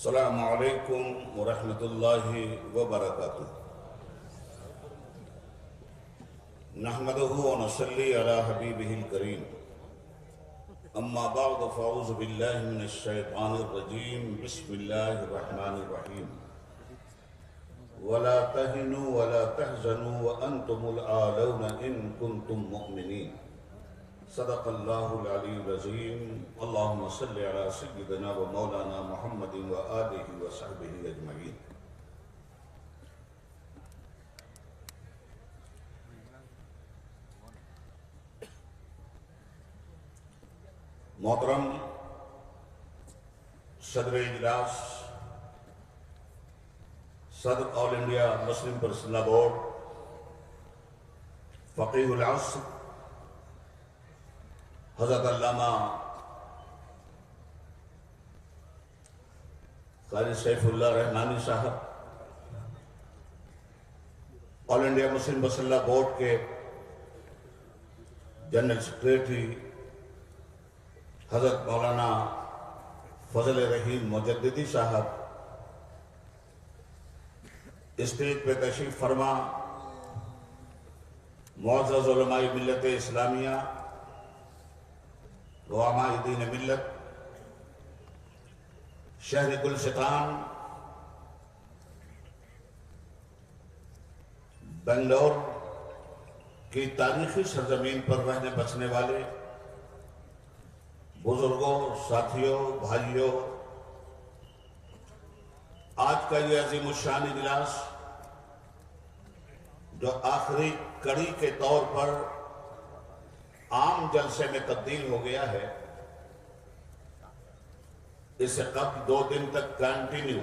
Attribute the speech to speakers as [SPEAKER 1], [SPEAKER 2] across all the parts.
[SPEAKER 1] السلام علیکم ورحمۃ اللہ وبرکاتہ۔ نحمدہ ونصلی علی حبیبہ الکریم، اما بعد فاعوذ باللہ من الشیطان الرجیم، بسم اللہ الرحمن الرحیم۔ ولا تہنوا ولا تحزنوا وانتم الاعلون ان کنتم مؤمنین۔ صدق اللہ العلی العظیم۔ اللہم صلی علی سیدنا و مولانا محمد و آلہ و صحبہ اجمعین۔ محترم صدر اجلاس، صدر آل انڈیا مسلم پرسنل لا بورڈ، فقیہ العصر حضرت علامہ قاری سیف اللہ رحمانی صاحب، آل انڈیا مسلم پرسنل لا بورڈ کے جنرل سیکریٹری حضرت مولانا فضل رحیم مجددی صاحب، اسٹیج پہ تشریف فرما معزز علماء ملت اسلامیہ، علماء دین ملت، شہر گلستان، بنگلور کی تاریخی سرزمین پر رہنے بسنے والے بزرگوں، ساتھیوں، بھائیوں، آج کا یہ عظیم الشان اجلاس جو آخری کڑی کے طور پر عام جلسے میں تبدیل ہو گیا ہے، اس سے قبل 2 دن تک کنٹینیو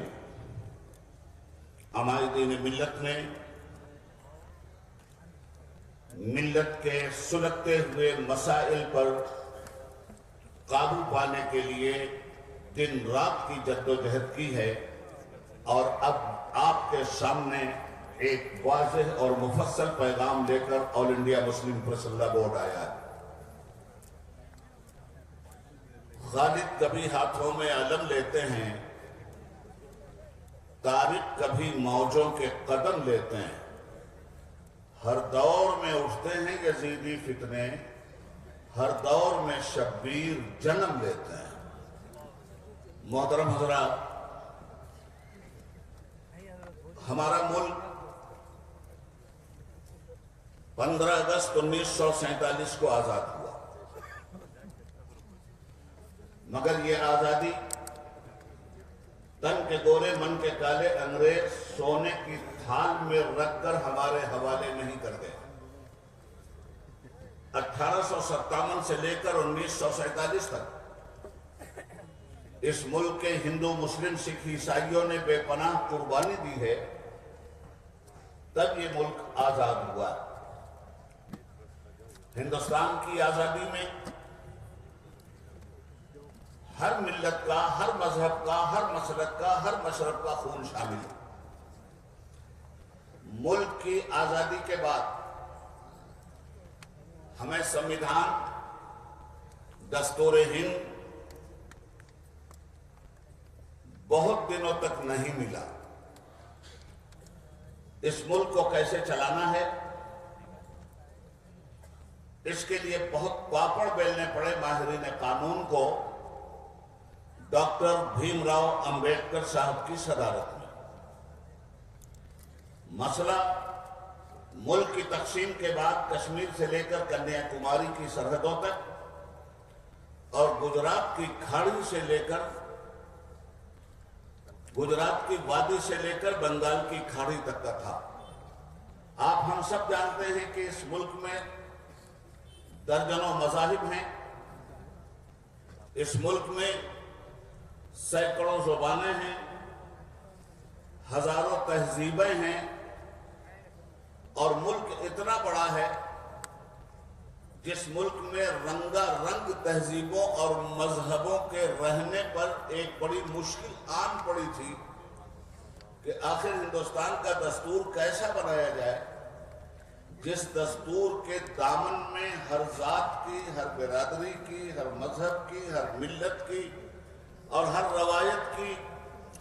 [SPEAKER 1] عمائدین ملت نے ملت کے سلگتے ہوئے مسائل پر قابو پانے کے لیے دن رات کی جدوجہد کی ہے، اور اب آپ کے سامنے ایک واضح اور مفصل پیغام لے کر آل انڈیا مسلم پرسنل لا بورڈ آیا ہے۔ غالب کبھی ہاتھوں میں علم لیتے ہیں، طارق کبھی موجوں کے قدم لیتے ہیں، ہر دور میں اٹھتے ہیں یزیدی فتنے، ہر دور میں شبیر جنم لیتے ہیں۔ محترم حضرات، ہمارا ملک 15 اگست 1947 کو آزاد ہوا، مگر یہ آزادی تن کے گورے من کے کالے انگریز سونے کی تھال میں رکھ کر ہمارے حوالے نہیں کر گئے۔ 1857 سے لے کر 1947 تک اس ملک کے ہندو، مسلم، سکھ، عیسائیوں نے بے پناہ قربانی دی ہے، تب یہ ملک آزاد ہوا۔ ہندوستان کی آزادی میں ہر ملت کا، ہر مذہب کا، ہر مسلک کا، ہر مشرب کا خون شامل ہے۔ ملک کی آزادی کے بعد ہمیں سمویدھان، دستور ہند بہت دنوں تک نہیں ملا۔ اس ملک کو کیسے چلانا ہے، اس کے لیے بہت پاپڑ بیلنے پڑے ماہرین قانون کو ڈاکٹر بھیم راؤ امبیڈکر صاحب کی صدارت میں۔ مسئلہ ملک کی تقسیم کے بعد کشمیر سے لے کر کنیا کماری کی سرحدوں تک اور گجرات کی کھاڑی سے لے کر گجرات کی وادی سے لے کر بنگال کی کھاڑی تک کا تھا۔ آپ ہم سب جانتے ہیں کہ اس ملک میں درجنوں مذاہب ہیں، اس ملک میں سینکڑوں زبانیں ہیں، ہزاروں تہذیبیں ہیں، اور ملک اتنا بڑا ہے جس ملک میں رنگا رنگ تہذیبوں اور مذہبوں کے رہنے پر ایک بڑی مشکل آن پڑی تھی کہ آخر ہندوستان کا دستور کیسا بنایا جائے جس دستور کے دامن میں ہر ذات کی، ہر برادری کی، ہر مذہب کی، ہر ملت کی اور ہر روایت کی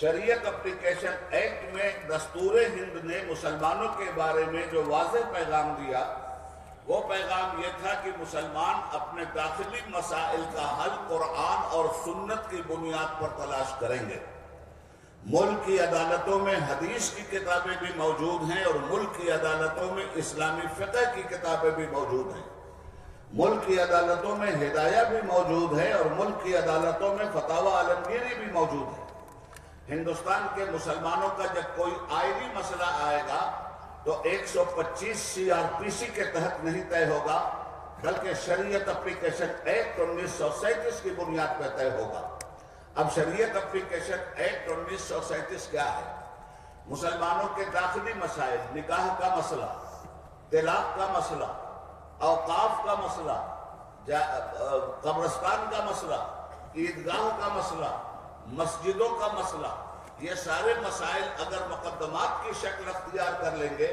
[SPEAKER 1] شریعت اپلیکیشن ایکٹ میں دستور ہند نے مسلمانوں کے بارے میں جو واضح پیغام دیا، وہ پیغام یہ تھا کہ مسلمان اپنے داخلی مسائل کا حل قرآن اور سنت کی بنیاد پر تلاش کریں گے۔ ملک کی عدالتوں میں حدیث کی کتابیں بھی موجود ہیں اور ملک کی عدالتوں میں اسلامی فقہ کی کتابیں بھی موجود ہیں۔ ملک کی عدالتوں میں ہدایہ بھی موجود ہے اور ملک کی عدالتوں میں فتاوی عالمگیری بھی موجود ہے۔ ہندوستان کے مسلمانوں کا جب کوئی آئینی مسئلہ آئے گا تو 125 CRPC کے تحت نہیں طے ہوگا، بلکہ شریعت اپلیکیشن ایکٹ 1937 کی بنیاد پر طے ہوگا۔ اب شریعت اپلیکیشن ایکٹ 1937 کیا ہے؟ مسلمانوں کے داخلی مسائل، نکاح کا مسئلہ، طلاق کا مسئلہ، اوقاف کا مسئلہ، قبرستان کا مسئلہ، عیدگاہ کا مسئلہ، مسجدوں کا مسئلہ، یہ سارے مسائل اگر مقدمات کی شکل اختیار کر لیں گے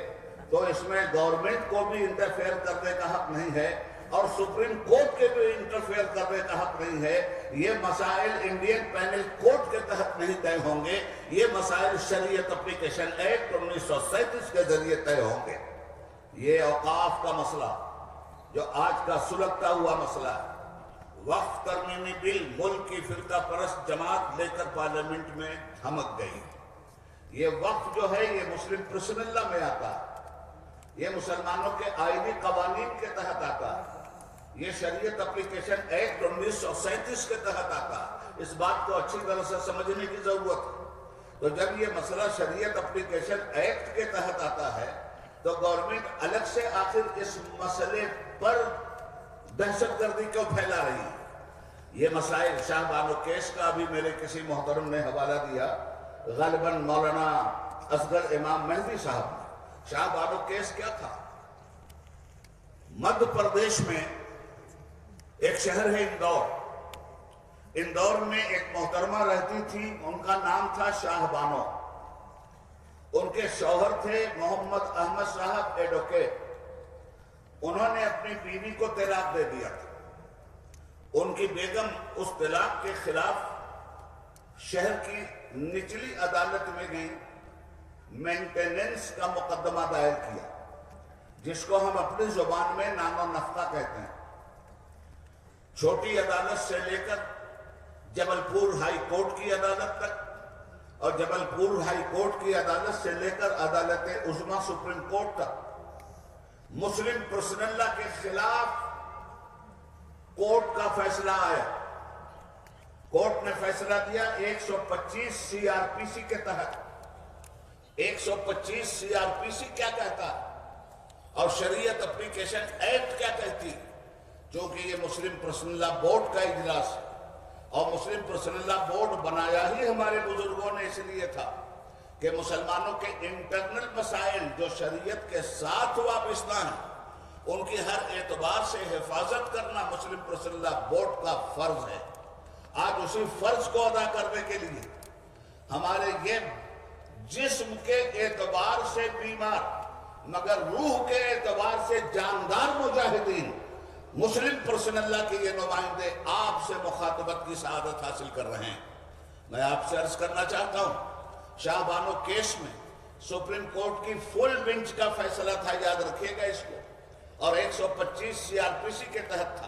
[SPEAKER 1] تو اس میں گورنمنٹ کو بھی انٹرفیئر کرنے کا حق نہیں ہے اور سپریم کورٹ کے بھی انٹرفیئر کرنے کا حق نہیں ہے۔ یہ مسائل انڈین پینل کورٹ کے تحت نہیں طے ہوں گے، یہ مسائل شریعت اپلیکیشن ایکٹ 1937 کے ذریعے طے ہوں گے۔ یہ اوقاف کا مسئلہ جو آج کا سلگتا ہوا مسئلہ ہے، وقف ترمیمی بل ملک کی فرقہ پرست جماعت لے کر پارلیمنٹ میں دھمک گئی۔ یہ وقف جو ہے یہ مسلم پرسنل لا میں آتا ہے، یہ مسلمانوں کے آئینی قوانین کے تحت آتا ہے، یہ شریعت اپلیکیشن ایکٹ 1937 کے تحت آتا ہے۔ اس بات کو اچھی طرح سے سمجھنے کی ضرورت ہے۔ تو جب یہ مسئلہ شریعت اپلیکیشن ایکٹ کے تحت آتا ہے تو گورنمنٹ الگ سے آخر اس مسئلے پر دہشت گردی کیوں پھیلا رہی ہے؟ یہ مسائل شاہ بانو کیس کا ابھی میرے کسی محترم نے حوالہ دیا، غالباً مولانا اصغر امام مہدی صاحب نے۔ شاہ بانو کیس کیا تھا؟ مدھیہ پردیش میں ایک شہر ہے اندور، اندور میں ایک محترمہ رہتی تھی، ان کا نام تھا شاہ بانو۔ ان کے شوہر تھے محمد احمد صاحب ایڈوکیٹ۔ انہوں نے اپنی بیوی کو طلاق دے دیا تھا۔ ان کی بیگم اس طلاق کے خلاف شہر کی نچلی عدالت میں گئی، مینٹیننس کا مقدمہ دائر کیا، جس کو ہم اپنی زبان میں نام و نفقہ کہتے ہیں۔ چھوٹی عدالت سے لے کر جبل پور ہائی کورٹ کی عدالت تک اور جبل پور ہائی کورٹ کی عدالت سے لے کر عدالت عظمیٰ سپریم کورٹ تک مسلم پرسنل لا کے خلاف کورٹ کا فیصلہ آیا۔ کورٹ نے فیصلہ دیا 125 CRPC کے تحت۔ 125 CRPC کیا کہتا اور شریعت اپلیکیشن ایکٹ کیا کہتی؟ چونکہ یہ مسلم پرسنل لا بورڈ کا اجلاس ہے اور مسلم پرسنل لا بورڈ بنایا ہی ہمارے بزرگوں نے اس لیے تھا کہ مسلمانوں کے انٹرنل مسائل جو شریعت کے ساتھ وابستہ ہیں ان کی ہر اعتبار سے حفاظت کرنا مسلم پرسنل لا بورڈ کا فرض ہے۔ آج اسی فرض کو ادا کرنے کے لیے ہمارے یہ جسم کے اعتبار سے بیمار مگر روح کے اعتبار سے جاندار مجاہدین مسلم پرسنل لا کے یہ نمائندے آپ سے مخاطبت کی سعادت حاصل کر رہے ہیں۔ میں آپ سے عرض کرنا چاہتا ہوں، شاہ بانو کیس میں سپریم کورٹ کی فل بینچ کا فیصلہ تھا، یاد رکھیے گا اس کو، اور 125 CRPC کے تحت تھا۔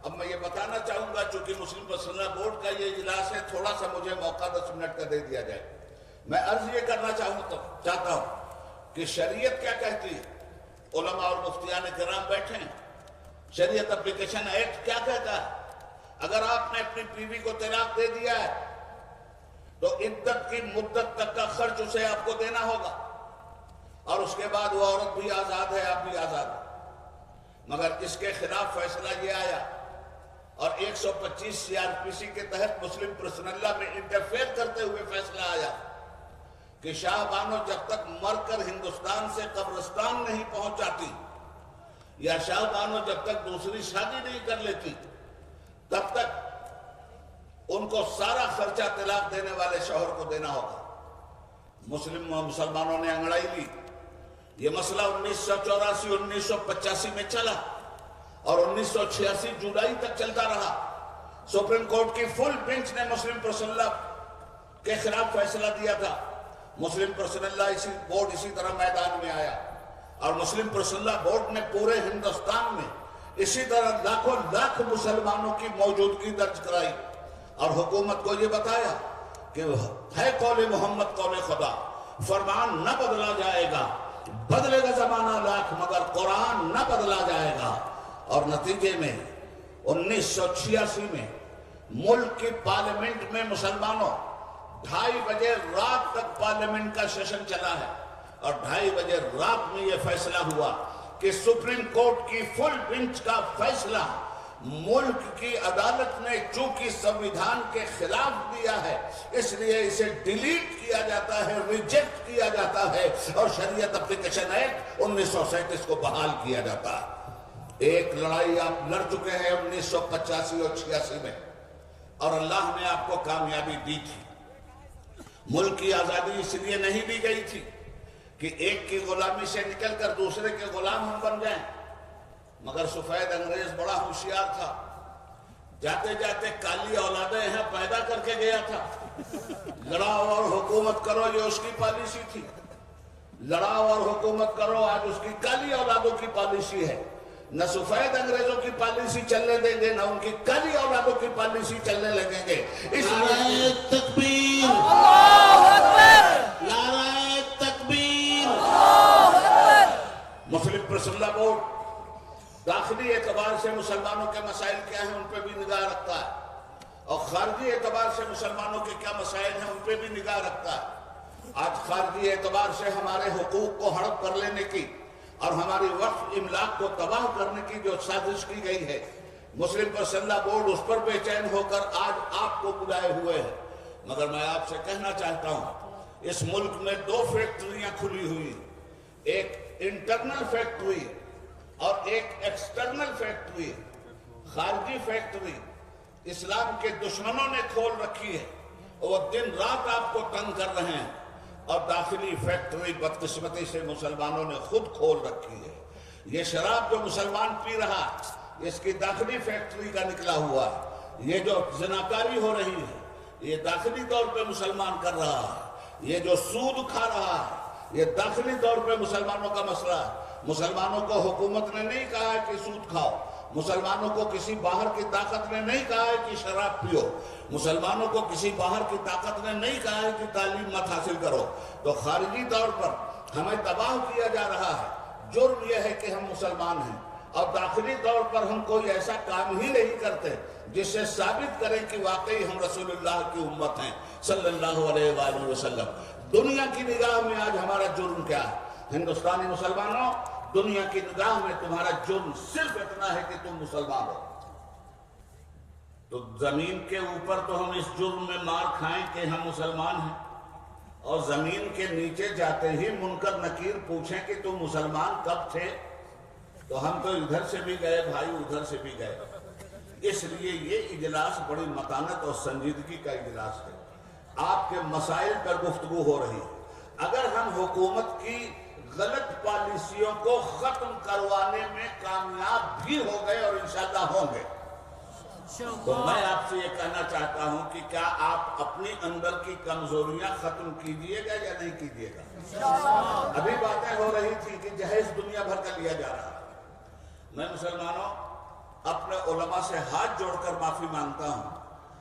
[SPEAKER 1] اب میں یہ بتانا چاہوں گا، چونکہ مسلم پرسنل لا بورڈ کا یہ اجلاس ہے، تھوڑا سا مجھے موقع 10 منٹ کا دے دیا جائے۔ میں عرض یہ کرنا چاہتا ہوں کہ شریعت کیا کہتی ہے۔ علماء اور مفتیان کرام بیٹھے ہیں، شریعت اپلیکیشن ایکٹ کیا کہتا ہے؟ اگر آپ نے اپنی بیوی کو طلاق دے دیا ہے تو عدت کی مدت تک کا خرچ اسے آپ کو دینا ہوگا اور اس کے بعد وہ عورت بھی آزاد ہے، آپ بھی آزاد ہیں۔ مگر اس کے خلاف فیصلہ یہ آیا اور 125 CRPC کے تحت مسلم پرسنل لا میں انٹرفیئر کرتے ہوئے فیصلہ آیا کہ شاہ بانو جب تک مر کر ہندوستان سے قبرستان نہیں پہنچ جاتی یا شاہ بانو جب تک دوسری شادی نہیں کر لیتی تب تک ان کو سارا خرچہ طلاق دینے والے شوہر کو دینا ہوگا۔ مسلمانوں نے انگڑائی لی۔ یہ مسئلہ 1984-1985 میں چلا اور 1986 جولائی تک چلتا رہا۔ سپریم کورٹ کی فل بینچ نے مسلم پرسنل لا کے خلاف فیصلہ دیا تھا۔ مسلم پرسنل لا بورڈ اسی طرح میدان میں آیا، اور مسلم پرسنل لا بورڈ نے پورے ہندوستان میں اسی طرح لاکھوں لاکھ مسلمانوں کی موجودگی درج کرائی، اور حکومت کو یہ بتایا کہ ہے قول محمد قول خدا، فرمان نہ بدلا جائے گا، بدلے گا زمانہ لاکھ مگر قرآن نہ بدلا جائے گا۔ اور نتیجے میں 1986 میں ملک کی پارلیمنٹ میں مسلمانوں 2:30 بجے رات تک پارلیمنٹ کا سیشن چلا ہے، اور 2:30 بجے رات میں یہ فیصلہ ہوا کہ سپریم کورٹ کی فل بینچ کا فیصلہ ملک کی عدالت نے چونکہ سمویدھان کے خلاف دیا ہے، اس لیے اسے ڈیلیٹ کیا جاتا ہے، ریجیکٹ کیا جاتا ہے، اور شریعت اپلیکیشن ایکٹ 1937 کو بحال کیا جاتا ہے۔ ایک لڑائی آپ لڑ چکے ہیں 1985 اور 86 میں، اور اللہ نے آپ کو کامیابی دی تھی۔ ملک کی آزادی اس لیے نہیں دی گئی تھی کہ ایک کی غلامی سے نکل کر دوسرے کے غلام ہم بن جائیں، مگر سفید انگریز بڑا ہوشیار تھا، جاتے جاتے کالی اولادیں یہاں پیدا کر کے گیا تھا۔ لڑاؤ اور حکومت کرو، یہ اس کی پالیسی تھی، لڑاؤ اور حکومت کرو، آج اس کی کالی اولادوں کی پالیسی ہے۔ نہ سفید انگریزوں کی پالیسی چلنے دیں گے، نہ ان کی کالی اولادوں کی پالیسی چلنے لگیں گے۔ اس لیے تکبیر، نعرہ تکبیر۔ مسلم پرسنل لا بورڈ داخلی اعتبار سے مسلمانوں کے مسائل کیا ہیں ان پہ بھی نگاہ رکھتا ہے، اور خارجی اعتبار سے مسلمانوں کے کیا مسائل ہیں ان پہ بھی نگاہ رکھتا ہے۔ آج خارجی اعتبار سے ہمارے حقوق کو ہڑپ کر لینے کی اور ہماری وقف املاک کو تباہ کرنے کی جو سازش کی گئی ہے، مسلم پرسنل لا بورڈ اس پر بے چین ہو کر آج آپ کو بلائے ہوئے ہے۔ مگر میں آپ سے کہنا چاہتا ہوں، اس ملک میں 2 فیکٹریاں کھلی ہوئی، ایک انٹرنل فیکٹری اور ایک ایکسٹرنل فیکٹری۔ خارجی فیکٹری اسلام کے دشمنوں نے کھول رکھی ہے، وہ دن رات آپ کو تنگ کر رہے ہیں، اور داخلی فیکٹری بدقسمتی سے مسلمانوں نے خود کھول رکھی ہے۔ یہ شراب جو مسلمان پی رہا، اس کی داخلی فیکٹری کا نکلا ہوا ہے۔ یہ جو زناکاری ہو رہی ہے، یہ داخلی طور پہ مسلمان کر رہا ہے۔ یہ جو سود کھا رہا ہے، یہ داخلی طور پہ مسلمانوں کا مسئلہ ہے۔ مسلمانوں کو حکومت نے نہیں کہا ہے کہ سود کھاؤ، مسلمانوں کو کسی باہر کی طاقت نے نہیں کہا ہے کہ شراب پیو، مسلمانوں کو کسی باہر کی طاقت نے نہیں کہا ہے کہ تعلیم مت حاصل کرو۔ تو خارجی طور پر ہمیں تباہ کیا جا رہا ہے۔ جرم یہ ہے کہ ہم مسلمان ہیں، اور داخلی طور پر ہم کوئی ایسا کام ہی نہیں کرتے جس سے ثابت کریں کہ واقعی ہم رسول اللہ کی امت ہیں صلی اللہ علیہ وآلہ وسلم۔ دنیا کی نگاہ میں آج ہمارا جرم کیا ہے؟ ہندوستانی مسلمانوں، دنیا کی نگاہ میں تمہارا جرم صرف اتنا ہے کہ تم مسلمان ہو۔ تو زمین کے اوپر تو ہم اس جرم میں مار کھائیں کہ ہم مسلمان ہیں، اور زمین کے نیچے جاتے ہی منکر نکیر پوچھیں کہ تم مسلمان کب تھے، تو ہم تو ادھر سے بھی گئے بھائی، ادھر سے بھی گئے۔ اس لیے یہ اجلاس بڑی متانت اور سنجیدگی کا اجلاس ہے۔ آپ کے مسائل پر گفتگو ہو رہی ہے۔ اگر ہم حکومت کی غلط پالیسیوں کو ختم کروانے میں کامیاب بھی ہو گئے، اور انشاءاللہ ہوں گے، تو میں آپ سے یہ کہنا چاہتا ہوں کہ کیا آپ اپنی اندر کی کمزوریاں ختم کیجئے گا یا نہیں کیجئے گا؟ ابھی باتیں ہو رہی تھی کہ جہیز دنیا بھر کا لیا جا رہا ہے۔ میں مسلمانوں اپنے علماء سے ہاتھ جوڑ کر معافی مانگتا ہوں،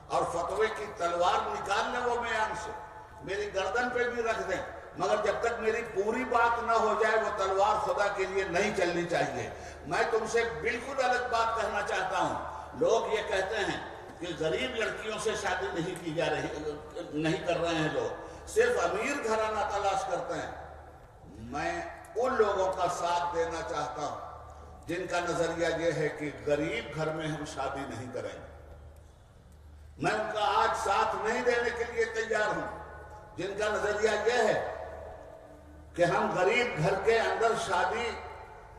[SPEAKER 1] اور فتوے کی تلوار نکال لیں وہ میان سے، میری گردن پہ بھی رکھ دیں، مگر جب تک میری پوری بات نہ ہو جائے وہ تلوار خدا کے لیے نہیں چلنی چاہیے۔ میں تم سے بالکل الگ بات کہنا چاہتا ہوں۔ لوگ یہ کہتے ہیں کہ غریب لڑکیوں سے شادی نہیں کر رہے ہیں، لوگ صرف امیر گھرانہ تلاش کرتے ہیں۔ میں ان لوگوں کا ساتھ دینا چاہتا ہوں جن کا نظریہ یہ ہے کہ غریب گھر میں ہم شادی نہیں کریں گے۔ میں ان کا آج ساتھ نہیں دینے کے لیے تیار ہوں جن کا نظریہ یہ ہے کہ ہم غریب گھر کے اندر شادی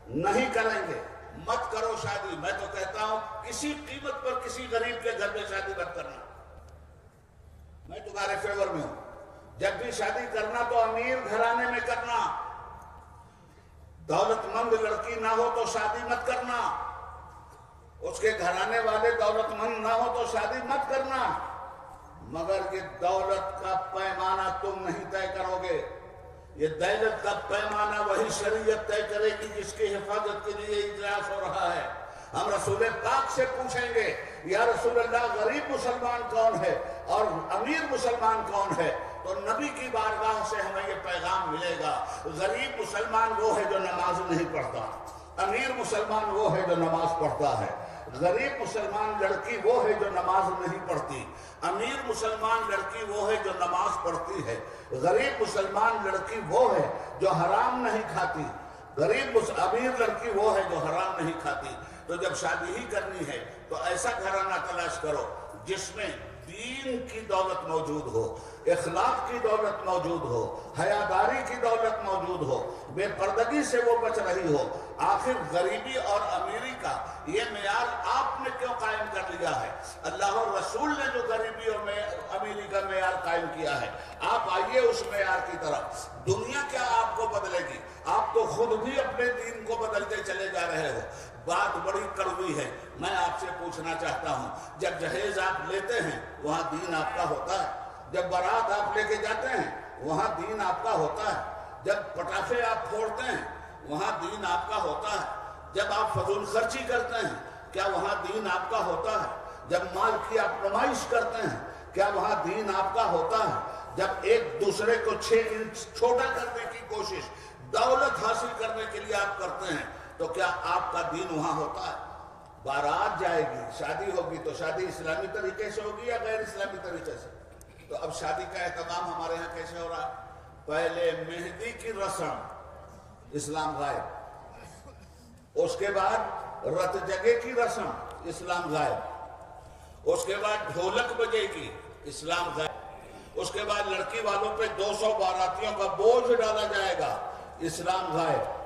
[SPEAKER 1] نہیں کریں گے، مت کرو شادی۔ میں تو کہتا ہوں کسی قیمت پر کسی غریب کے گھر میں شادی مت کرنا۔ میں تمہارے فیور میں ہوں، جب بھی شادی کرنا تو امیر گھرانے میں کرنا، دولت مند لڑکی نہ ہو تو شادی مت کرنا، اس کے گھرانے والے دولت مند نہ ہو تو شادی مت کرنا۔ مگر یہ دولت کا پیمانہ تم نہیں طے کرو گے. یہ دولت کا پیمانہ وہی شریعت طے کرے گی جس کی حفاظت کے لیے اجلاس ہو رہا ہے. ہم رسول پاک سے پوچھیں گے یا رسول اللہ غریب مسلمان کون ہے اور امیر مسلمان کون ہے؟ تو نبی کی بارگاہ سے ہمیں یہ پیغام ملے گا. غریب مسلمان وہ ہے جو نماز نہیں پڑھتا، امیر مسلمان وہ ہے جو نماز پڑھتا ہے. غریب مسلمان لڑکی وہ ہے جو نماز نہیں پڑھتی، امیر مسلمان لڑکی وہ ہے جو نماز پڑھتی ہے. غریب مسلمان لڑکی وہ ہے جو حرام نہیں کھاتی، امیر لڑکی وہ ہے جو حرام نہیں کھاتی. تو جب شادی ہی کرنی ہے تو ایسا گھرانہ تلاش کرو جس میں دین کی دولت موجود ہو، اخلاق کی دولت موجود ہو، حیاداری کی دولت موجود ہو، بے پردگی سے وہ بچ رہی ہو. آخر غریبی اور امیری کا یہ معیار آپ نے کیوں قائم کر لیا ہے؟ اللہ اور رسول نے جو غریبی اور امیری کا معیار قائم کیا ہے، آپ آئیے اس معیار کی طرف. دنیا کیا آپ کو بدلے گی؟ آپ تو خود بھی اپنے دین کو بدلتے چلے جا رہے ہو. بات بڑی کڑوی ہے. میں آپ سے پوچھنا چاہتا ہوں، جب جہیز آپ لیتے ہیں وہاں دین آپ کا ہوتا ہے؟ جب بارات آپ لے کے جاتے ہیں وہاں دین آپ کا ہوتا ہے؟ جب پٹاخے آپ پھوڑتے ہیں وہاں دین آپ کا ہوتا ہے؟ جب آپ فضول خرچی کرتے ہیں کیا وہاں دین آپ کا ہوتا ہے؟ جب مال کی آپ نمائش کرتے ہیں کیا وہاں دین آپ کا ہوتا ہے؟ جب ایک دوسرے کو 6 انچ چھوٹا کرنے کی کوشش دولت حاصل کرنے کے لیے آپ کرتے ہیں تو کیا آپ کا دین وہاں ہوتا ہے؟ بارات جائے گی، شادی ہوگی تو شادی اسلامی طریقے سے ہوگی یا غیر اسلامی طریقے سے؟ تو اب شادی کا اہتمام ہمارے ہاں کیسے ہو رہا ہے؟ پہلے مہندی کی رسم، اسلام غائب. اس کے بعد رت جگے کی رسم، اسلام غائب. اس کے بعد ڈھولک بجے گی، اسلام غائب. اس کے بعد لڑکی والوں پہ 200 باراتیوں کا بوجھ ڈالا جائے گا، اسلام غائب.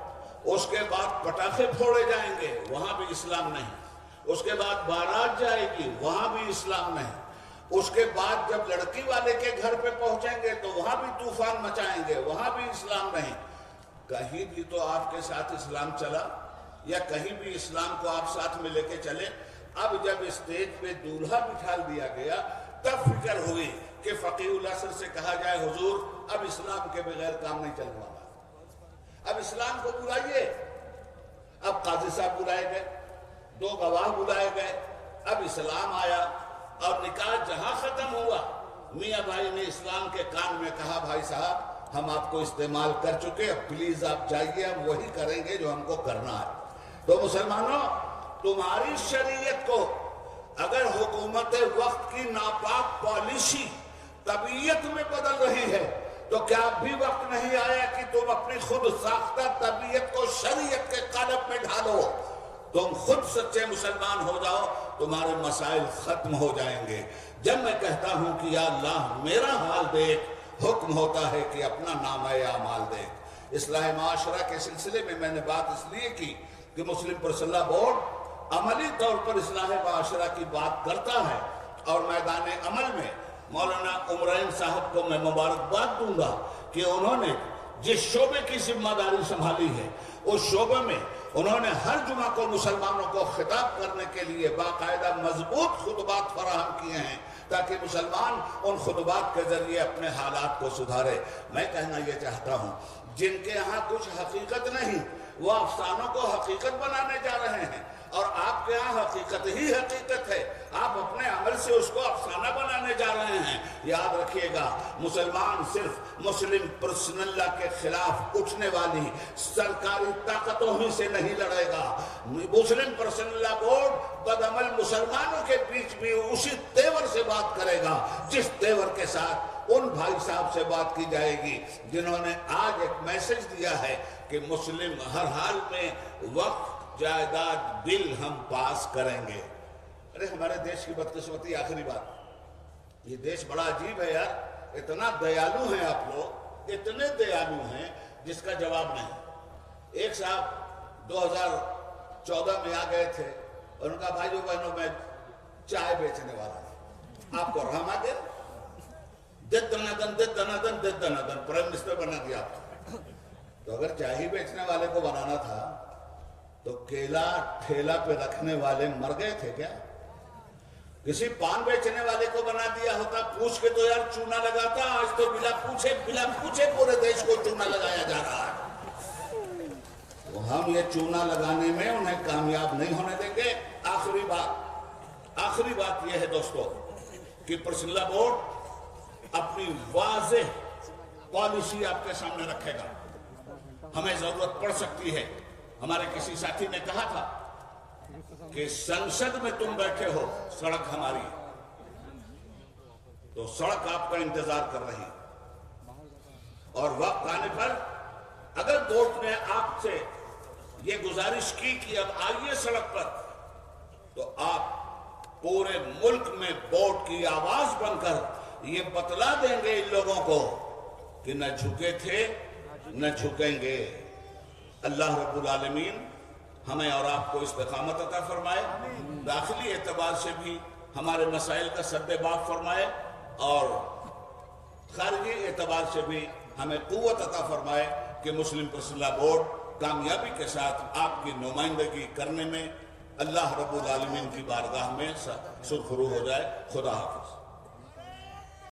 [SPEAKER 1] اس کے بعد پٹاخے پھوڑے جائیں گے، وہاں بھی اسلام نہیں. اس کے بعد بارات جائے گی، وہاں بھی اسلام نہیں. اس کے بعد جب لڑکی والے کے گھر پہ پہنچیں گے تو وہاں بھی طوفان مچائیں گے، وہاں بھی اسلام نہیں. کہیں بھی تو آپ کے ساتھ اسلام چلا یا کہیں بھی اسلام کو آپ ساتھ میں لے کے چلے؟ اب جب اسٹیج پہ دولہا بٹھا دیا گیا تب فکر ہوئی کہ فقیہ العصر سے کہا جائے حضور اب اسلام کے بغیر کام نہیں چل رہا، اب اسلام کو بلائیے. اب قاضی صاحب بلائے گئے، 2 گواہ بلائے گئے، اب اسلام آیا اور نکاح جہاں ختم ہوا میاں بھائی نے اسلام کے کان میں کہا بھائی صاحب ہم آپ کو استعمال کر چکے، اب پلیز آپ جائیے، ہم وہی کریں گے جو ہم کو کرنا ہے. تو مسلمانوں، تمہاری شریعت کو اگر حکومت وقت کی ناپاک پالیسی طبیعت میں بدل رہی ہے تو کیا اب بھی وقت نہیں آیا کہ تم اپنی خود ساختہ طبیعت کو شریعت کے قالب میں ڈھالو؟ تم خود سچے مسلمان ہو جاؤ، تمہارے مسائل ختم ہو جائیں گے. جب میں کہتا ہوں کہ یا اللہ میرا حال دیکھ، حکم ہوتا ہے کہ اپنا نامہ اعمال دیکھ. اصلاح معاشرہ کے سلسلے میں نے بات اس لیے کی کہ مسلم پرسنل بورڈ عملی طور پر اصلاح معاشرہ کی بات کرتا ہے اور میدان عمل میں مولانا عمرین صاحب کو میں مبارکباد دوں گا کہ انہوں نے جس شعبے کی ذمہ داری سنبھالی ہے اس شعبے میں انہوں نے ہر جمعہ کو مسلمانوں کو خطاب کرنے کے لیے باقاعدہ مضبوط خطبات فراہم کیے ہیں تاکہ مسلمان ان خطبات کے ذریعے اپنے حالات کو سدھارے. میں کہنا یہ چاہتا ہوں جن کے ہاں کچھ حقیقت نہیں وہ افسانوں کو حقیقت بنانے جا رہے ہیں اور آپ کے ہاں حقیقت ہی حقیقت ہے، آپ اپنے عمل سے اس کو افسانہ بنانے جا رہے ہیں. یاد رکھیے گا مسلمان صرف مسلم پرسنل کے خلاف اٹھنے والی سرکاری طاقتوں ہی سے نہیں لڑے گا. مسلم پرسنل بورڈ بدعمل مسلمانوں کے بیچ بھی اسی تیور سے بات کرے گا جس تیور کے ساتھ ان بھائی صاحب سے بات کی جائے گی جنہوں نے آج ایک میسج دیا ہے کہ مسلم ہر حال میں وقف جائیداد بل ہم پاس کریں گے. ارے ہمارے دیش کی بدقسمتی، آخری بات، یہ دیش بڑا عجیب ہے یار. اتنا دیالو ہیں آپ لوگ، اتنے دیالو ہیں جس کا جواب نہیں. ایک صاحب 2014 میں آ گئے تھے اور ان کا بھائیو بہنوں میں چائے بیچنے والا تھا، آپ کو رحم آ گیا، دن پرائم منسٹر بنا دیا آپ کو. تو اگر چائے ہی بیچنے والے کو بنانا تھا تو کیلا ٹھیلا پہ رکھنے والے مر گئے تھے کیا؟ کسی پان بیچنے والے کو بنا دیا ہوتا پوچھ کے تو یار چونا لگاتا، آج تو بلا پوچھے پورے دیش کو چونا لگایا جا رہا ہے۔ تو ہم یہ چونا لگانے میں انہیں کامیاب نہیں ہونے دیں گے۔ آخری بات یہ ہے دوستو کہ پرسنلہ بورڈ اپنی واضح پالیسی آپ کے سامنے رکھے گا۔ ہمیں ضرورت پڑ سکتی ہے، ہمارے کسی ساتھی نے کہا تھا کہ سنسد میں تم بیٹھے ہو، سڑک ہماری، تو سڑک آپ کا انتظار کر رہی، اور وقت آنے پر اگر بورڈ نے آپ سے یہ گزارش کی کہ اب آئیے سڑک پر، تو آپ پورے ملک میں بورڈ کی آواز بن کر یہ بتلا دیں گے ان لوگوں کو کہ نہ جھکے تھے نہ جھکیں گے۔ اللہ رب العالمین ہمیں اور آپ کو استقامت عطا فرمائے، داخلی اعتبار سے بھی ہمارے مسائل کا سد باب فرمائے، اور خارجی اعتبار سے بھی ہمیں قوت عطا فرمائے کہ مسلم پرسنلہ بورڈ کامیابی کے ساتھ آپ کی نمائندگی کرنے میں اللہ رب العالمین کی بارگاہ میں سرخرو ہو جائے۔ خدا حافظ۔